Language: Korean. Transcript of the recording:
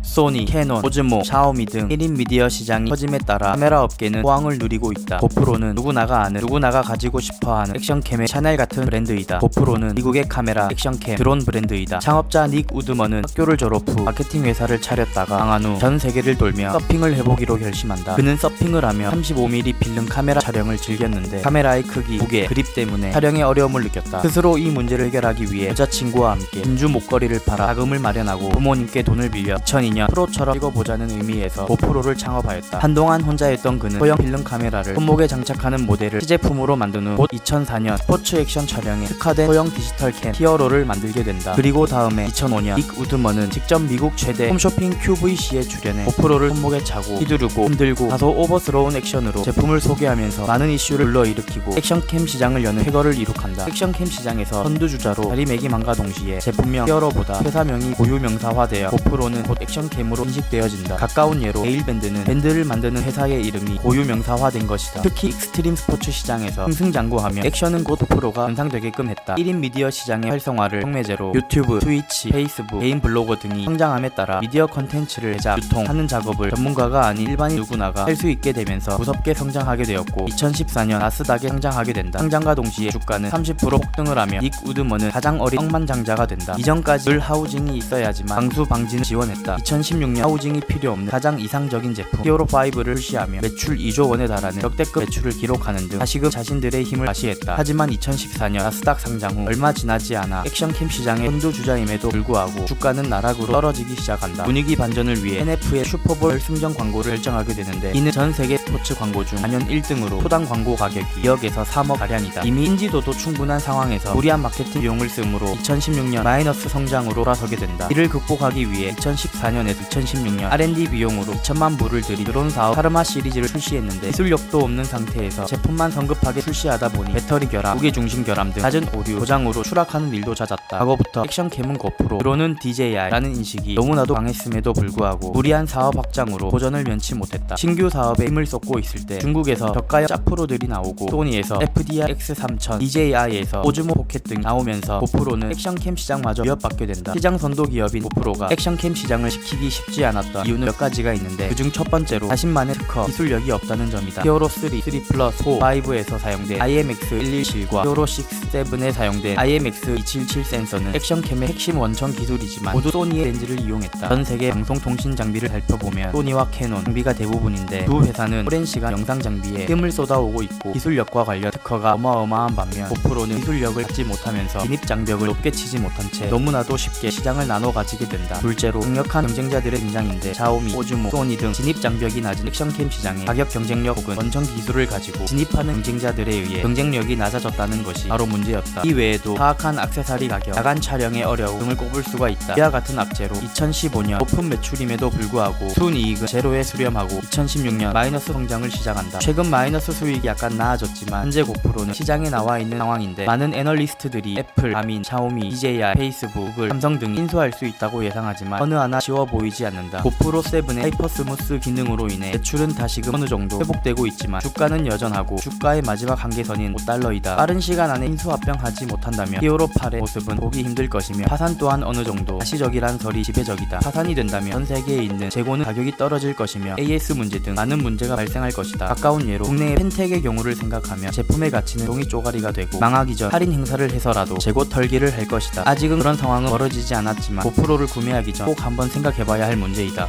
소니, 캐논, 오즈모, 샤오미 등 1인 미디어 시장이 커짐에 따라 카메라 업계는 호황을 누리고 있다. 고프로는 누구나가 아는, 누구나가 가지고 싶어하는 액션캠의 샤넬 같은 브랜드이다. 고프로는 미국의 카메라, 액션캠, 드론 브랜드이다. 창업자 닉 우드먼은 학교를 졸업 후 마케팅 회사를 차렸다가 방한 후 전 세계를 돌며 서핑을 해보기로 결심한다. 그는 서핑을 하며 35mm 필름 카메라 촬영을 즐겼는데 카메라의 크기, 무게, 그립 때문에 촬영에 어려움을 느꼈다. 스스로 이 문제를 해결하기 위해 여자친구와 함께 진주 목걸이를 팔아 자금을 마련하고 부모님께 돈을 빌려 2002년 프로처럼 찍어보자는 의미에서 고프로를 창업하였다. 한동안 혼자였던 그는 소형 필름 카메라를 손목에 장착하는 모델을 시제품으로 만든 후 곧 2004년 스포츠 액션 촬영에 특화된 소형 디지털 캠 히어로를 만들게 된다. 그리고 다음해 2005년 닉 우드먼은 직접 미국 최대 홈쇼핑 QVC에 출연해 고프로를 손목에 차고 휘두르고 흔들고 다소 오버스러운 액션으로 제품을 소개하면서 많은 이슈를 불러일으키고 액션캠 시장을 여는 쾌거를 이룩한다. 액션캠 시장에서 선두주자로 자리매김함과 동시에 제품명 히어로보다 회사명이 고유명사화되어 고프로는 곧 액션캠으로 인식되어진다. 가까운 예로 에일밴드는 밴드를 만드는 회사의 이름이 고유명사화된 것이다. 특히 익스트림 스포츠 시장에서 승승장구하며 액션은 곧 고프로가 연상되게끔 했다. 1인 미디어 시장의 활성화를 촉매제로 유튜브, 트위치, 페이스북, 개인 블로거 등이 성장함에 따라 미디어 컨텐츠를 제작, 유통하는 작업을 전문가가 아닌 일반인 누구나가 할 수 있게 되면서 무섭게 성장하게 되었고 2014년 나스닥에 상장하게 된다. 상장과 동시에 주가는 30% 폭등을 하며 닉 우드먼은 가장 어린 억만장자가 된다. 이전까지 늘 하우징이 있어야지만 강수 방지는 지원했다. 2016년 하우징이 필요 없는 가장 이상적인 제품 히어로5를 출시하며 매출 2조 원에 달하는 역대급 매출을 기록하는 등 다시금 자신들의 힘을 과시했다. 하지만 2014년 나스닥 상장 후 얼마 지나지 않아 액션캠 시장의 선두주자임에도 불구하고 주가는 나락으로 떨어지기 시작한다. 분위기 반전을 위해 NF의 슈퍼볼 결승전 광고를 결정하게 되는데 이는 전 세계 스포츠 광고 중 단연 1등으로 초당 광고 가격이 2억에서 3억 가량이다. 이미 인지도도 충분한 상황에서 무리한 마케팅 비용을 쓰므로 2016년 마이너스 성장으로 돌아서게 된다. 이를 극복하기 위해 2014년에서 2016년 R&D 비용으로 2천만 불을 들인 드론 사업 카르마 시리즈를 출시했는데 기술력도 없는 상태에서 제품만 성급하게 출시하다 보니 배터리 결함, 무게중심 결함 등 잦은 오류, 고장으로 추락하는 일도 잦았다. 과거부터 액션캠은 고프로, 드론은 DJI라는 인식이 너무나도 강했음에도 불구하고 무리한 사업 확장으로 도전을 면치 못했다. 신규 사업에 힘을 쏟고 있을 때 중국에서 저가 짭프로들이 나오고 소니에서 FDR X3000, DJI에서 오즈모 포켓 등이 나오면서 고프로는 액션캠 시장마저 위협받게 된다. 시장 선도 기업인 고프로가 액션캠 시장을 지키기 쉽지 않았던 이유는 몇 가지가 있는데 그중 첫 번째로 자신만의 특허, 기술력이 없다는 점이다. 히어로 3, 3 플러스, 4, 5에서 사용된 IMX117과 히어로 6, 7에 사용된 IMX277 센서는 액션캠의 핵심 원천 기술이지만 모두 소니의 렌즈를 이용했다. 전 세계 방송통신 장비를 살펴보면 소니와 캐논 장비가 대부분인데 두 회사는 오랜 시간 영상 장비에 힘을 쏟아오고 있고 기술력과 관련 특허가 어마어마한 반면 고프로는 기술력을 갖지 못하면서 진입 장벽을 높게 치지 못한 채 너무나도 쉽게 시장을 나눠 가지게 된다. 둘째로 강력한 경쟁자들의 등장인데 샤오미, 오즈모, 소니 등 진입 장벽이 낮은 액션캠 시장에 가격 경쟁력 혹은 원천 기술을 가지고 진입하는 경쟁자들에 의해 경쟁력이 낮아졌다는 것이 바로 문제였다. 이 외에도 사악한 액세서리 가격, 야간 촬영의 어려움 등을 꼽을 수가 있다. 이와 같은 악재로 2015년 높은 매출임에도 불구하고 순이익은 제로에 수렴하고 2016년 마이너스 성장을 시작한다. 최근 마이너스 수익이 약간 나아졌지만 현재 고프로는 시장에 나와 있는 상황인데 많은 애널리스트들이 애플, 가민, 샤오미, DJI, 페이스북, 구글, 삼성 등 인수할 수 있다고 예상하지만 어느 하나 쉬워 보이지 않는다. 고프로 7의 하이퍼스무스 기능으로 인해 매출은 다시금 어느 정도 회복되고 있지만 주가는 여전하고 주가의 마지막 한계선인 5달러이다. 빠른 시간 안에 인수합병하지 못한다면 히어로 8의 모습은 보기 힘들 것이며 파산 또한 어느 정도 가시적이란 설이 지배적이다. 파산이 된다면 전 세계에 있는 재고는 가격이 떨어질 것이며 AS 문제 등 많은 문제가 발생할 것이다. 가까운 예로 국내의 펜텍의 경우를 생각하면 제품의 가치는 종이 쪼가리가 되고 망하기 전 할인 행사를 해서라도 재고 털기를 할 것이다. 아직은 그런 상황은 벌어지지 않았지만 고프로를 구매하기 전 꼭 한번 생각해봐야 할 문제이다.